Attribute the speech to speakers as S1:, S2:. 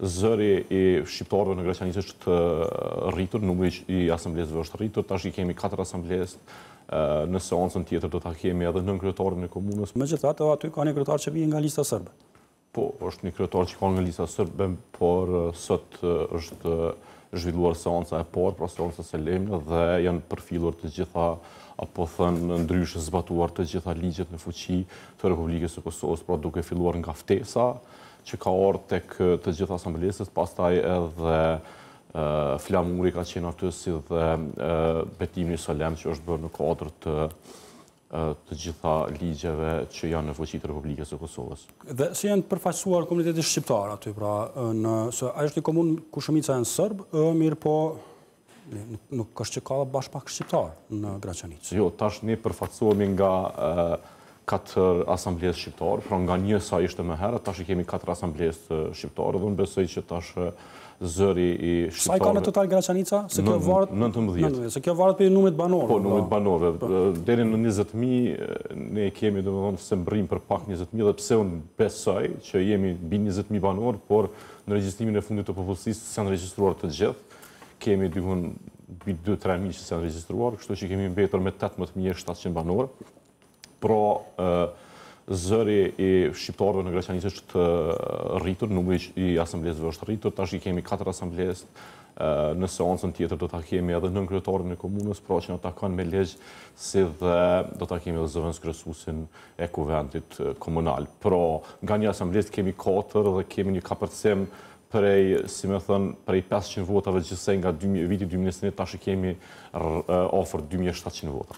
S1: zëri i shqiptarëve në Graçanicë është rritur, numri i asamblesëve është rritur, tash i kemi 4 asamblesë, në seancën tjetër do ta kemi edhe nën kryetarin e komunës.
S2: Megjithatë, aty ka një kryetar që vjen nga lista serbe.
S1: Po, është një kryetar që ka nga lista serbe, por sot është zhvilluar seanca e parë, pra seanca solemne, dhe janë përfillur të gjitha, apo thënë ndryshe zbatuar të gjitha ligjet në fuqi të Republikës së Kosovës, pra duke filluar nga ftesa që ka ardhur tek të gjitha asamblesët, pastaj edhe flamuri ka qenë aty si dhe betimi solem që është bërë në kuadër të gjitha ligjeve që janë në fuqi të Republikës së Kosovës.
S2: Dhe si janë përfaqësuar komuniteti shqiptar aty, pra se ajo është një komunë ku shumica janë serb, mirë po nuk është që ka bashkëpak shqiptar në Graçanicë.
S1: Jo, tash ne përfaqësohemi nga 4 asamblesë shqiptare, pra nga një sa ishte më herët, tash i kemi 4 asamblesë shqiptare, dhe unë besoj që tash zëri i shqiptarëve...
S2: Sa i ka në total Graçanica?
S1: 19.
S2: Se kjo varet për numrit banorëve.
S1: Po, numrit banorëve. Deri në 20.000 ne kemi, domethënë, se mbrim për pak 20.000, dhe pse unë besoj që jemi mbi 20.000 banorë, por në regjistrimin e fundit të popullsisë janë regjistruar të gjithë. Kemi dikun 2-3.000 që janë regjistruar, kështu që kemi mbetur me 18.700 banorë. Pra, zëri i shqiptarëve në Graçanicë është rritur, numri i asamblesëve është rritur, tash i kemi 4 asamblesë, në seancën tjetër do ta kemi edhe nën kryetarin e komunës, pra që na takon me ligj, si dhe do ta kemi edhe zëvendës kryesuesin e kuventit komunal. Pra, nga një asamblesë kemi 4 dhe kemi një kapërcim prej, si me thënë, prej 500 votave gjithsej nga viti 2021, tash i kemi afër 2700 vota.